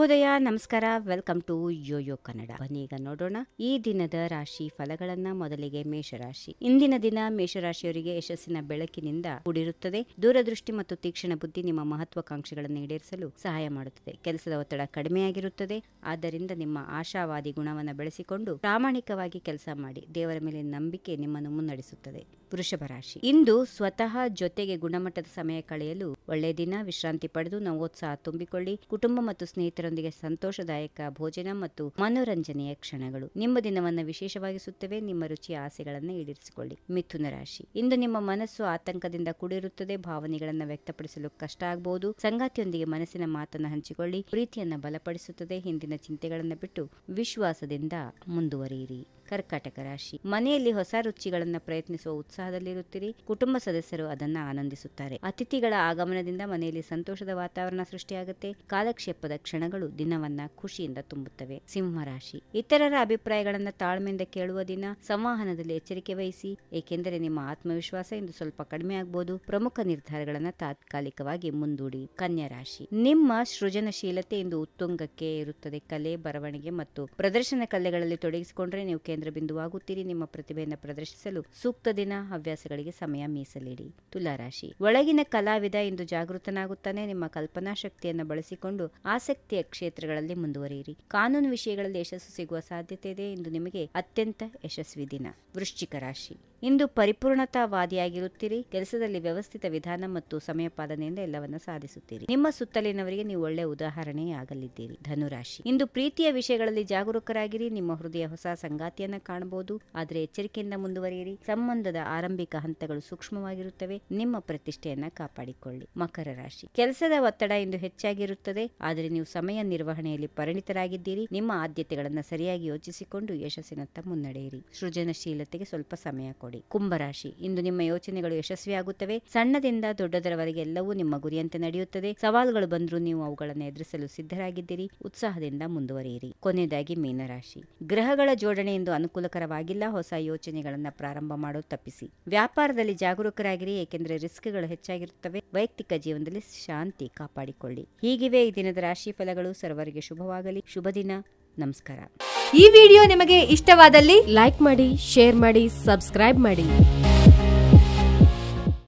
ಶುಭೋದಯ, ನಮಸ್ಕಾರ. Welcome to YoYo Kannada. ಬನ್ನೀಗ ನೋಡೋಣ ಈ ದಿನದ ರಾಶಿ ಫಲಗಳನ್ನ. ಮೊದಲಿಗೆ ಮೇಷರಾಶಿ. ಇಂದಿನ ದಿನ ಮೇಷರಾಶಿಯವರಿಗೆ ಯಶಸ್ಸಿನ ಬೆಳಕಿನಿಂದ ಕೂಡಿರುತ್ತದೆ. ದೂರದೃಷ್ಟಿ ಮತ್ತು ತೀಕ್ಷ್ಣ ಬುದ್ಧಿ ನಿಮ್ಮ ಮಹತ್ವಾಕಾಂಕ್ಷೆಗಳನ್ನು ಈಡೇರಿಸಲು ಸಹಾಯ ಮಾಡುತ್ತದೆ. ಕೆಲಸದ ಒತ್ತಡ ಕಡಿಮೆಯಾಗಿರುತ್ತದೆ. ಆದ್ದರಿಂದ ನಿಮ್ಮ ಆಶಾವಾದಿ ಗುಣವನ್ನು ಬೆಳೆಸಿಕೊಂಡು ಪ್ರಾಮಾಣಿಕವಾಗಿ ಕೆಲಸ ಮಾಡಿ. ದೇವರ ಮೇಲೆ ನಂಬಿಕೆ ನಿಮ್ಮನ್ನು ಮುನ್ನಡೆಸುತ್ತದೆ. ವೃಷಭ ರಾಶಿ. ಇಂದು ಸ್ವತಃ ಜೊತೆಗೆ ಗುಣಮಟ್ಟದ ಸಮಯ ಕಳೆಯಲು ಒಳ್ಳೆಯ ದಿನ. ವಿಶ್ರಾಂತಿ ಪಡೆದು ನವೋತ್ಸಾಹ ತುಂಬಿಕೊಳ್ಳಿ. ಕುಟುಂಬ ಮತ್ತು ಸ್ನೇಹಿತರೊಂದಿಗೆ ಸಂತೋಷದಾಯಕ ಭೋಜನ ಮತ್ತು ಮನೋರಂಜನೆಯ ಕ್ಷಣಗಳು ನಿಮ್ಮ ದಿನವನ್ನು ವಿಶೇಷವಾಗಿಸುತ್ತವೆ. ನಿಮ್ಮ ರುಚಿಯ ಆಸೆಗಳನ್ನು ಈಡೇರಿಸಿಕೊಳ್ಳಿ. ಮಿಥುನ ರಾಶಿ. ಇಂದು ನಿಮ್ಮ ಮನಸ್ಸು ಆತಂಕದಿಂದ ಕೂಡಿರುತ್ತದೆ. ಭಾವನೆಗಳನ್ನು ವ್ಯಕ್ತಪಡಿಸಲು ಕಷ್ಟ ಆಗಬಹುದು. ಸಂಗಾತಿಯೊಂದಿಗೆ ಮನಸ್ಸಿನ ಮಾತನ್ನು ಹಂಚಿಕೊಳ್ಳಿ. ಪ್ರೀತಿಯನ್ನು ಬಲಪಡಿಸುತ್ತದೆ. ಹಿಂದಿನ ಚಿಂತೆಗಳನ್ನು ಬಿಟ್ಟು ವಿಶ್ವಾಸದಿಂದ ಮುಂದುವರಿಯಿರಿ. ಕರ್ಕಾಟಕ ರಾಶಿ. ಮನೆಯಲ್ಲಿ ಹೊಸ ರುಚಿಗಳನ್ನು ಪ್ರಯತ್ನಿಸುವ ಉತ್ಸಾಹದಲ್ಲಿರುತ್ತೀರಿ. ಕುಟುಂಬ ಸದಸ್ಯರು ಅದನ್ನ ಆನಂದಿಸುತ್ತಾರೆ. ಅತಿಥಿಗಳ ಆಗಮನದಿಂದ ಮನೆಯಲ್ಲಿ ಸಂತೋಷದ ವಾತಾವರಣ ಸೃಷ್ಟಿಯಾಗುತ್ತೆ. ಕಾಲಕ್ಷೇಪದ ಕ್ಷಣಗಳು ದಿನವನ್ನ ಖುಷಿಯಿಂದ ತುಂಬುತ್ತವೆ. ಸಿಂಹರಾಶಿ. ಇತರರ ಅಭಿಪ್ರಾಯಗಳನ್ನು ತಾಳ್ಮೆಯಿಂದ ಕೇಳುವ ದಿನ. ಸಂವಹನದಲ್ಲಿ ಎಚ್ಚರಿಕೆ ವಹಿಸಿ, ಏಕೆಂದರೆ ನಿಮ್ಮ ಆತ್ಮವಿಶ್ವಾಸ ಇಂದು ಸ್ವಲ್ಪ ಕಡಿಮೆ ಆಗಬಹುದು. ಪ್ರಮುಖ ನಿರ್ಧಾರಗಳನ್ನು ತಾತ್ಕಾಲಿಕವಾಗಿ ಮುಂದೂಡಿ. ಕನ್ಯಾ ರಾಶಿ. ನಿಮ್ಮ ಸೃಜನಶೀಲತೆ ಇಂದು ಉತ್ತುಂಗಕ್ಕೆ ಇರುತ್ತದೆ. ಕಲೆ, ಬರವಣಿಗೆ ಮತ್ತು ಪ್ರದರ್ಶನ ಕಲೆಗಳಲ್ಲಿ ತೊಡಗಿಸಿಕೊಂಡ್ರೆ ನೀವು ಕೇಂದ್ರ ಬಿಂದುವಾಗುತ್ತೀರಿ. ನಿಮ್ಮ ಪ್ರತಿಭೆಯನ್ನು ಪ್ರದರ್ಶಿಸಲು ಸೂಕ್ತ ದಿನ. ಹವ್ಯಾಸಗಳಿಗೆ ಸಮಯ ಮೀಸಲಿಡಿ. ತುಲಾರಾಶಿ. ಒಳಗಿನ ಕಲಾವಿದ ಇಂದು ಜಾಗೃತನಾಗುತ್ತಾನೆ. ನಿಮ್ಮ ಕಲ್ಪನಾ ಶಕ್ತಿಯನ್ನು ಬಳಸಿಕೊಂಡು ಆಸಕ್ತಿಯ ಕ್ಷೇತ್ರಗಳಲ್ಲಿ ಮುಂದುವರಿಯಿರಿ. ಕಾನೂನು ವಿಷಯಗಳಲ್ಲಿ ಯಶಸ್ಸು ಸಿಗುವ ಸಾಧ್ಯತೆ ಇದೆ. ಇಂದು ನಿಮಗೆ ಅತ್ಯಂತ ಯಶಸ್ವಿ ದಿನ. ವೃಶ್ಚಿಕ ರಾಶಿ. ಇಂದು ಪರಿಪೂರ್ಣತಾವಾದಿಯಾಗಿರುತ್ತೀರಿ. ಕೆಲಸದಲ್ಲಿ ವ್ಯವಸ್ಥಿತ ವಿಧಾನ ಮತ್ತು ಸಮಯ ಪಾಲನೆಯಿಂದ ಎಲ್ಲವನ್ನ ಸಾಧಿಸುತ್ತೀರಿ. ನಿಮ್ಮ ಸುತ್ತಲಿನವರಿಗೆ ನೀವು ಒಳ್ಳೆಯ ಉದಾಹರಣೆಯಾಗಲಿದ್ದೀರಿ. ಧನುರಾಶಿ. ಇಂದು ಪ್ರೀತಿಯ ವಿಷಯಗಳಲ್ಲಿ ಜಾಗರೂಕರಾಗಿರಿ. ನಿಮ್ಮ ಹೃದಯ ಹೊಸ ಸಂಗಾತಿಯನ್ನ ಕಾಣಬಹುದು, ಆದರೆ ಎಚ್ಚರಿಕೆಯಿಂದ ಮುಂದುವರಿಯಿರಿ. ಸಂಬಂಧದ ಆರಂಭಿಕ ಹಂತಗಳು ಸೂಕ್ಷ್ಮವಾಗಿರುತ್ತವೆ. ನಿಮ್ಮ ಪ್ರತಿಷ್ಠೆಯನ್ನ ಕಾಪಾಡಿಕೊಳ್ಳಿ. ಮಕರ ರಾಶಿ. ಕೆಲಸದ ಒತ್ತಡ ಇಂದು ಹೆಚ್ಚಾಗಿರುತ್ತದೆ, ಆದರೆ ನೀವು ಸಮಯ ನಿರ್ವಹಣೆಯಲ್ಲಿ ಪರಿಣಿತರಾಗಿದ್ದೀರಿ. ನಿಮ್ಮ ಆದ್ಯತೆಗಳನ್ನು ಸರಿಯಾಗಿ ಯೋಚಿಸಿಕೊಂಡು ಯಶಸ್ಸಿನತ್ತ ಮುನ್ನಡೆಯಿರಿ. ಸೃಜನಶೀಲತೆಗೆ ಸ್ವಲ್ಪ ಸಮಯ ಕೊಡಿ. ಕುಂಭರಾಶಿ. ಇಂದು ನಿಮ್ಮ ಯೋಚನೆಗಳು ಯಶಸ್ವಿಯಾಗುತ್ತವೆ. ಸಣ್ಣದಿಂದ ದೊಡ್ಡದರವರೆಗೆ ಎಲ್ಲವೂ ನಿಮ್ಮ ಗುರಿಯಂತೆ ನಡೆಯುತ್ತದೆ. ಸವಾಲುಗಳು ಬಂದರೂ ನೀವು ಅವುಗಳನ್ನು ಎದುರಿಸಲು ಸಿದ್ಧರಾಗಿದ್ದೀರಿ. ಉತ್ಸಾಹದಿಂದ ಮುಂದುವರಿಯಿರಿ. ಕೊನೆಯದಾಗಿ ಮೀನರಾಶಿ. ಗ್ರಹಗಳ ಜೋಡಣೆ ಇಂದು ಅನುಕೂಲಕರವಾಗಿಲ್ಲ. ಹೊಸ ಯೋಚನೆಗಳನ್ನು ಪ್ರಾರಂಭ ಮಾಡೋದು ತಪ್ಪಿಸಿ. ವ್ಯಾಪಾರದಲ್ಲಿ ಜಾಗರೂಕರಾಗಿರಿ, ಏಕೆಂದರೆ ರಿಸ್ಕ್ಗಳು ಹೆಚ್ಚಾಗಿರುತ್ತವೆ. ವೈಯಕ್ತಿಕ ಜೀವನದಲ್ಲಿ ಶಾಂತಿ ಕಾಪಾಡಿಕೊಳ್ಳಿ. ಹೀಗಿವೆ ಈ ದಿನದ ರಾಶಿ ಫಲಗಳು. ಸರ್ವರಿಗೆ ಶುಭವಾಗಲಿ. ಶುಭ ದಿನ. ನಮಸ್ಕಾರ. ಈ ವಿಡಿಯೋ ನಿಮಗೆ ಇಷ್ಟವಾದಲ್ಲಿ ಲೈಕ್ ಮಾಡಿ, ಶೇರ್ ಮಾಡಿ, ಸಬ್ಸ್ಕ್ರೈಬ್ ಮಾಡಿ.